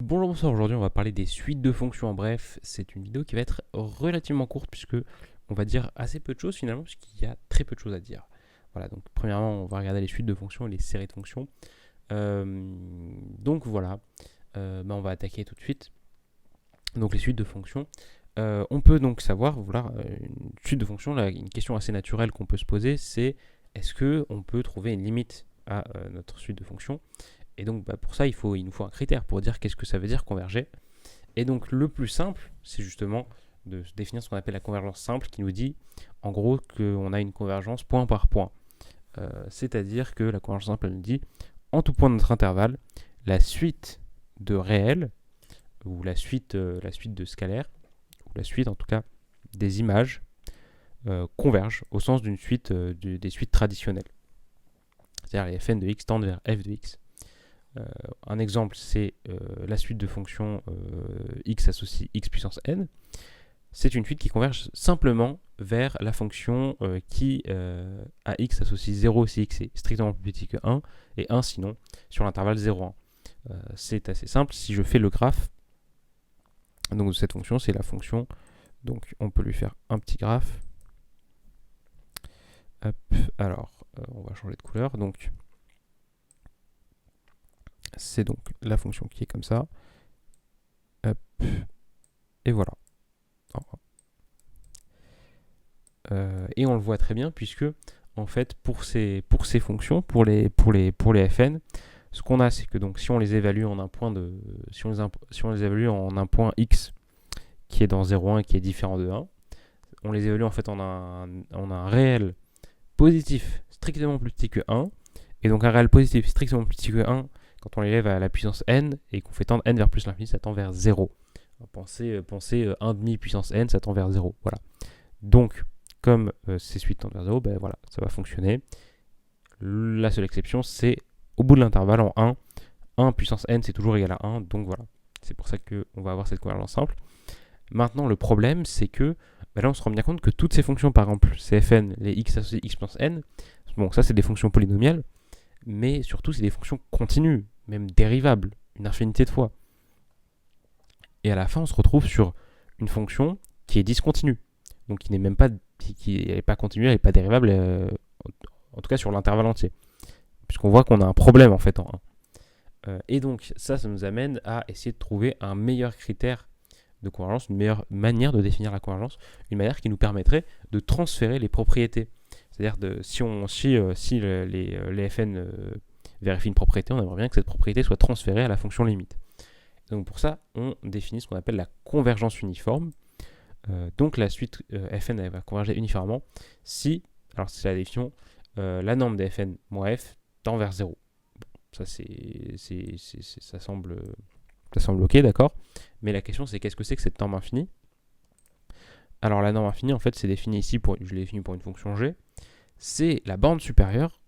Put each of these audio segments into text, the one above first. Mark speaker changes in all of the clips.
Speaker 1: Bonjour, bonsoir, aujourd'hui on va parler des suites de fonctions. En bref, c'est une vidéo qui va être relativement courte puisque on va dire assez peu de choses finalement puisqu'il y a très peu de choses à dire. Voilà, donc premièrement on va regarder les suites de fonctions et les séries de fonctions. Donc voilà, on va attaquer tout de suite. Donc les suites de fonctions. On peut donc savoir, voilà, une suite de fonctions, là, une question assez naturelle qu'on peut se poser, c'est est-ce qu'on peut trouver une limite à notre suite de fonctions? Et donc pour ça, il nous faut un critère pour dire qu'est-ce que ça veut dire converger. Et donc le plus simple, c'est justement de définir ce qu'on appelle la convergence simple, qui nous dit en gros qu'on a une convergence point par point. C'est-à-dire que la convergence simple, elle nous dit en tout point de notre intervalle, la suite de réels, ou la suite de scalaires, ou la suite en tout cas des images, convergent au sens d'une suite des suites traditionnelles. C'est-à-dire les fn de x tendent vers f de x. Un exemple, c'est la suite de fonctions x associe x puissance n. C'est une suite qui converge simplement vers la fonction qui à x associe 0 si x est strictement plus petit que 1 et 1 sinon sur l'intervalle 0,1. C'est assez simple. Si je fais le graphe donc de cette fonction, c'est la fonction, donc on peut lui faire un petit graphe. Hop, alors on va changer de couleur. Donc c'est donc la fonction qui est comme ça. Hop, et voilà. Et on le voit très bien puisque en fait pour ces fonctions, pour les fn, ce qu'on a c'est que donc si on les évalue en un point de si on les évalue en un point x qui est dans 0,1 qui est différent de 1, on les évalue en fait en un réel positif strictement plus petit que 1, et donc un réel positif strictement plus petit que 1, quand on l'élève à la puissance n et qu'on fait tendre n vers plus l'infini, ça tend vers 0. Pensez 1,5 puissance n, ça tend vers 0. Voilà. Donc, comme ces suites tendent vers 0, ben voilà, ça va fonctionner. La seule exception, c'est au bout de l'intervalle en 1. 1 puissance n, c'est toujours égal à 1. Donc voilà, c'est pour ça qu'on va avoir cette convergence simple. Maintenant, le problème, c'est que là, on se rend bien compte que toutes ces fonctions, par exemple, ces fn, les x associés x puissance n, bon, ça, c'est des fonctions polynomiales, mais surtout, c'est des fonctions continues, même dérivables, une infinité de fois. Et à la fin, on se retrouve sur une fonction qui est discontinue, donc qui n'est même pas, qui n'est pas continue, elle n'est pas dérivable, en tout cas sur l'intervalle entier, puisqu'on voit qu'on a un problème en fait en 1. Et donc ça nous amène à essayer de trouver un meilleur critère de convergence, une meilleure manière de définir la convergence, une manière qui nous permettrait de transférer les propriétés. C'est-à-dire si les fn vérifient une propriété, on aimerait bien que cette propriété soit transférée à la fonction limite. Donc pour ça, on définit ce qu'on appelle la convergence uniforme. Donc la suite fn elle va converger uniformément si, alors c'est la définition, la norme de fn moins f tend vers 0. Bon, ça ça semble ok, d'accord. Mais la question c'est qu'est-ce que c'est que cette norme infinie? Alors la norme infinie, en fait, c'est défini ici, je l'ai défini pour une fonction g. C'est la borne supérieure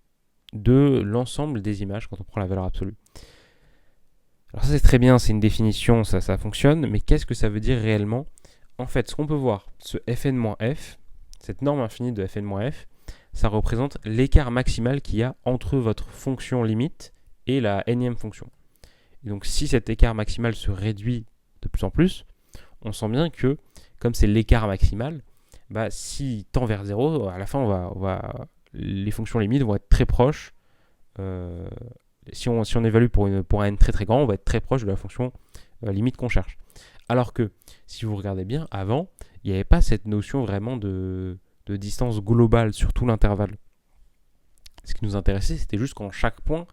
Speaker 1: de l'ensemble des images quand on prend la valeur absolue. Alors ça c'est très bien, c'est une définition, ça fonctionne, mais qu'est-ce que ça veut dire réellement? En fait, ce qu'on peut voir, ce fn-f, cette norme infinie de fn-f, ça représente l'écart maximal qu'il y a entre votre fonction limite et la nème fonction. Et donc si cet écart maximal se réduit de plus en plus, on sent bien que, comme c'est l'écart maximal, s'il tend vers 0, à la fin, les fonctions limites vont être très proches. Si on évalue pour un n très très grand, on va être très proche de la fonction limite qu'on cherche. Alors que, si vous regardez bien, avant, il n'y avait pas cette notion vraiment de distance globale sur tout l'intervalle. Ce qui nous intéressait, c'était juste qu'en chaque point,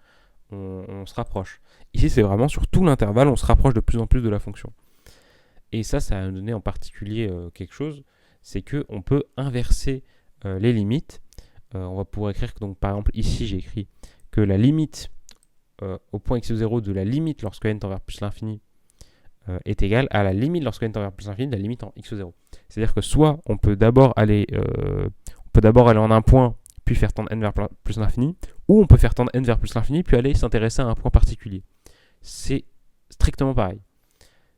Speaker 1: on se rapproche. Ici, c'est vraiment sur tout l'intervalle, on se rapproche de plus en plus de la fonction. Et ça a donné en particulier quelque chose, c'est qu'on peut inverser les limites. On va pouvoir écrire que, donc, par exemple, ici, j'ai écrit que la limite au point x0 de la limite lorsque n tend vers plus l'infini est égale à la limite lorsque n tend vers plus l'infini de la limite en x0. C'est-à-dire que soit on peut d'abord aller en un point, puis faire tendre n vers plus l'infini, ou on peut faire tendre n vers plus l'infini, puis aller s'intéresser à un point particulier. C'est strictement pareil.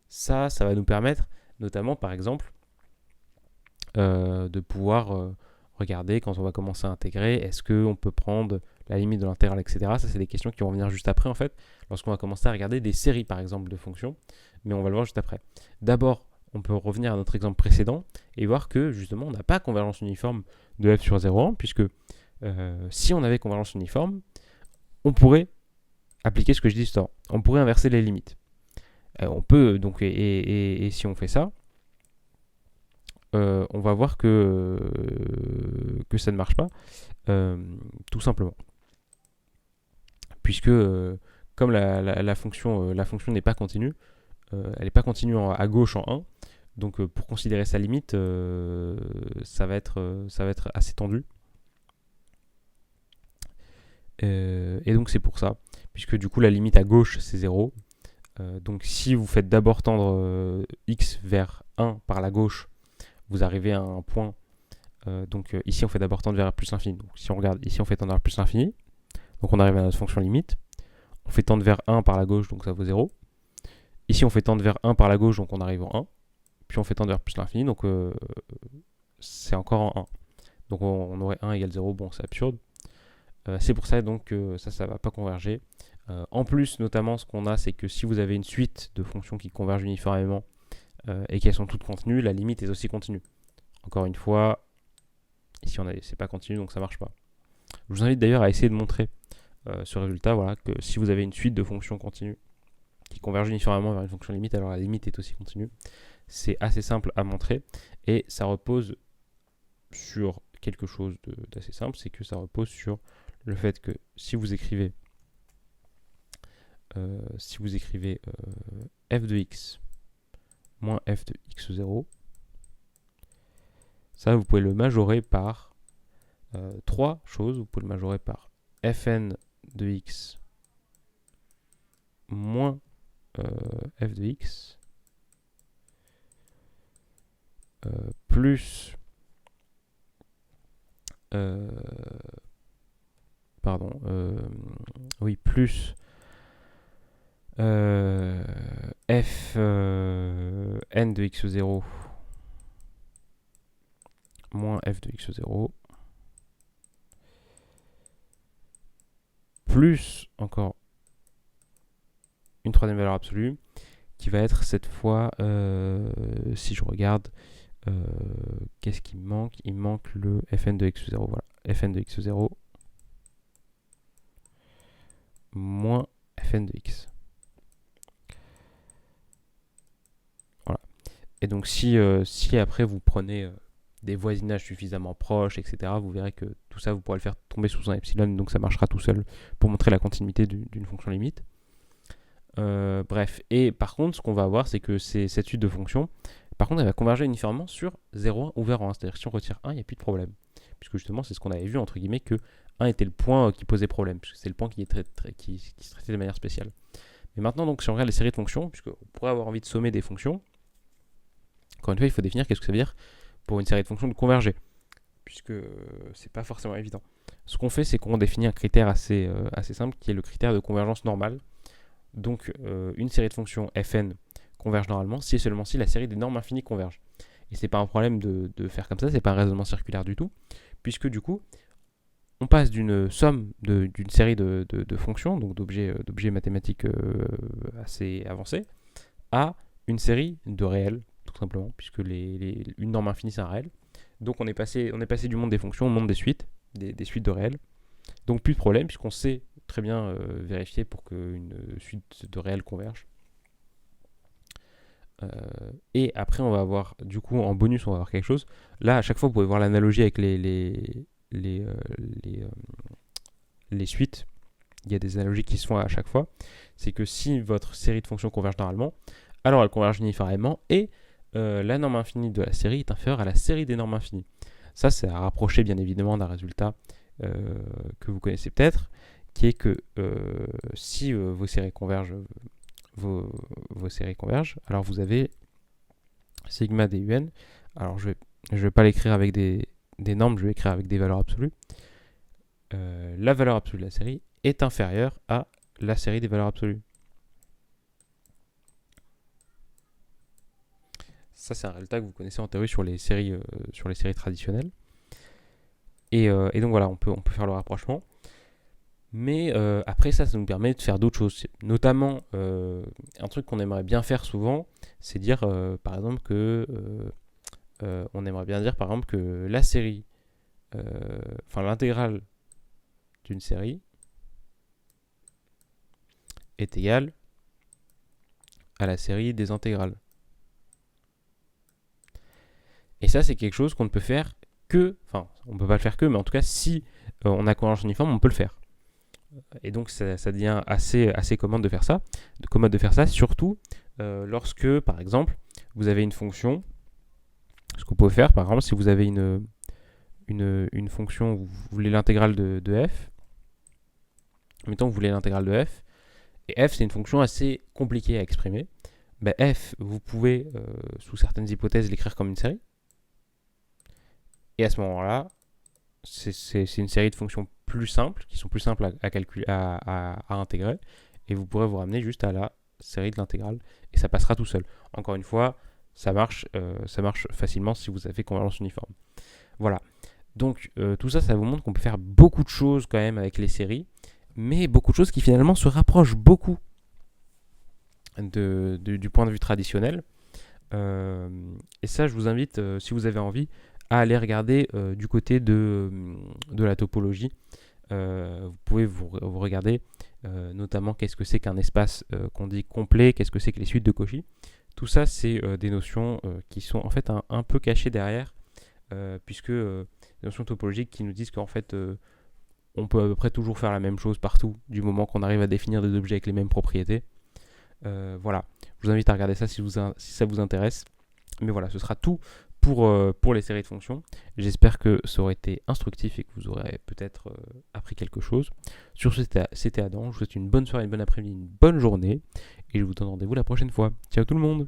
Speaker 1: Ça va nous permettre, notamment par exemple, de pouvoir regarder quand on va commencer à intégrer, est-ce qu'on peut prendre la limite de l'intégrale, etc. Ça, c'est des questions qui vont venir juste après, en fait, lorsqu'on va commencer à regarder des séries, par exemple, de fonctions, mais on va le voir juste après. D'abord, on peut revenir à notre exemple précédent et voir que, justement, on n'a pas convergence uniforme de f sur 0,1, puisque si on avait convergence uniforme, on pourrait appliquer ce que je dis tout à l'heure. On pourrait inverser les limites. On peut, donc, et si on fait ça, on va voir que ça ne marche pas, tout simplement. Puisque, comme la fonction n'est pas continue, elle n'est pas continue à gauche en 1, donc pour considérer sa limite, ça va être assez tendu. Et donc c'est pour ça, puisque du coup la limite à gauche c'est 0. Donc si vous faites d'abord tendre x vers 1 par la gauche, vous arrivez à un point. Donc ici on fait d'abord tendre vers plus l'infini. Donc si on regarde, ici on fait tendre vers plus l'infini. Donc on arrive à notre fonction limite. On fait tendre vers 1 par la gauche, donc ça vaut 0. Ici on fait tendre vers 1 par la gauche, donc on arrive en 1. Puis on fait tendre vers plus l'infini, donc c'est encore en 1. Donc on aurait 1 égale 0, bon c'est absurde. C'est pour ça donc que ça ne va pas converger. En plus, notamment, ce qu'on a, c'est que si vous avez une suite de fonctions qui convergent uniformément et qu'elles sont toutes continues, la limite est aussi continue. Encore une fois, ici c'est pas continu, donc ça marche pas. Je vous invite d'ailleurs à essayer de montrer ce résultat, voilà, que si vous avez une suite de fonctions continues qui convergent uniformément vers une fonction limite, alors la limite est aussi continue. C'est assez simple à montrer et ça repose sur quelque chose d'assez simple, c'est que ça repose sur le fait que si vous écrivez f de x moins f de x0, ça vous pouvez le majorer par trois choses. Vous pouvez le majorer par fn de x moins f de x plus plus f n de x0 moins f de x0 plus encore une troisième valeur absolue qui va être cette fois, si je regarde, qu'est-ce qui me manque? Il me manque le fn de x0, voilà, fn de x0 moins fn de x. Voilà. Et donc si après vous prenez des voisinages suffisamment proches, etc., vous verrez que tout ça, vous pourrez le faire tomber sous un epsilon, donc ça marchera tout seul pour montrer la continuité d'une fonction limite. Bref, et par contre, ce qu'on va avoir, c'est que cette suite de fonctions, par contre, elle va converger uniformément sur 0,1 ou vers 1. C'est-à-dire que si on retire 1, il n'y a plus de problème. Puisque justement, c'est ce qu'on avait vu, entre guillemets, que 1 était le point qui posait problème, puisque c'est le point qui se traitait de manière spéciale. Mais maintenant, donc, si on regarde les séries de fonctions, puisqu'on pourrait avoir envie de sommer des fonctions, encore une fois, il faut définir qu'est-ce que ça veut dire pour une série de fonctions de converger, puisque c'est pas forcément évident. Ce qu'on fait, c'est qu'on définit un critère assez simple, qui est le critère de convergence normale. Donc, une série de fonctions fn converge normalement si et seulement si la série des normes infinies converge. Et c'est pas un problème de faire comme ça, c'est pas un raisonnement circulaire du tout, puisque du coup, on passe d'une somme d'une série de fonctions, donc d'objets mathématiques assez avancés, à une série de réels, tout simplement, puisque une norme infinie c'est un réel. Donc on est passé du monde des fonctions au monde des suites, des suites de réels. Donc plus de problème, puisqu'on sait très bien vérifier pour qu'une suite de réels converge. Et après, on va avoir, du coup, en bonus, on va avoir quelque chose. Là, à chaque fois, vous pouvez voir l'analogie avec les suites. Il y a des analogies qui se font à chaque fois. C'est que si votre série de fonctions converge normalement, alors elle converge uniformément et la norme infinie de la série est inférieure à la série des normes infinies. Ça, c'est à rapprocher, bien évidemment, d'un résultat que vous connaissez peut-être, qui est que si vos séries convergent, vos séries convergent, alors vous avez sigma dun. Alors je vais pas l'écrire avec des normes, je vais écrire avec des valeurs absolues. La valeur absolue de la série est inférieure à la série des valeurs absolues. Ça, c'est un résultat que vous connaissez en théorie sur les séries traditionnelles. Et donc voilà, on peut faire le rapprochement. Mais après ça nous permet de faire d'autres choses. Notamment, un truc qu'on aimerait bien faire souvent, c'est dire par exemple que on aimerait bien dire par exemple que la série, enfin l'intégrale d'une série est égale à la série des intégrales. Et ça, c'est quelque chose qu'on ne peut faire que, enfin, on ne peut pas le faire que, mais en tout cas, si on a convergence uniforme, on peut le faire. Et donc, ça devient assez commode de faire ça. Surtout lorsque, par exemple, vous avez une fonction. Ce que vous pouvez faire, par exemple, si vous avez une fonction, vous voulez l'intégrale de f. Mettons que vous voulez l'intégrale de f. Et f, c'est une fonction assez compliquée à exprimer. Ben, f, vous pouvez, sous certaines hypothèses, l'écrire comme une série. Et à ce moment-là, c'est une série de fonctions plus simples, qui sont plus simples à calculer, à intégrer. Et vous pourrez vous ramener juste à la série de l'intégrale. Et ça passera tout seul. Encore une fois, ça marche facilement si vous avez convergence uniforme. Voilà. Donc tout ça, ça vous montre qu'on peut faire beaucoup de choses quand même avec les séries, mais beaucoup de choses qui finalement se rapprochent beaucoup du point de vue traditionnel. Et ça, je vous invite, si vous avez envie, à aller regarder du côté de la topologie. Vous pouvez vous regarder notamment qu'est-ce que c'est qu'un espace qu'on dit complet, qu'est-ce que c'est que les suites de Cauchy. Tout ça, c'est des notions qui sont en fait un peu cachées derrière, puisque des notions topologiques qui nous disent qu'en fait, on peut à peu près toujours faire la même chose partout, du moment qu'on arrive à définir des objets avec les mêmes propriétés. Voilà, je vous invite à regarder ça si ça vous intéresse. Mais voilà, ce sera tout pour les séries de fonctions. J'espère que ça aurait été instructif et que vous aurez peut-être appris quelque chose. Sur ce, c'était Adam. Je vous souhaite une bonne soirée, une bonne après-midi, une bonne journée. Et je vous donne rendez-vous la prochaine fois. Ciao tout le monde!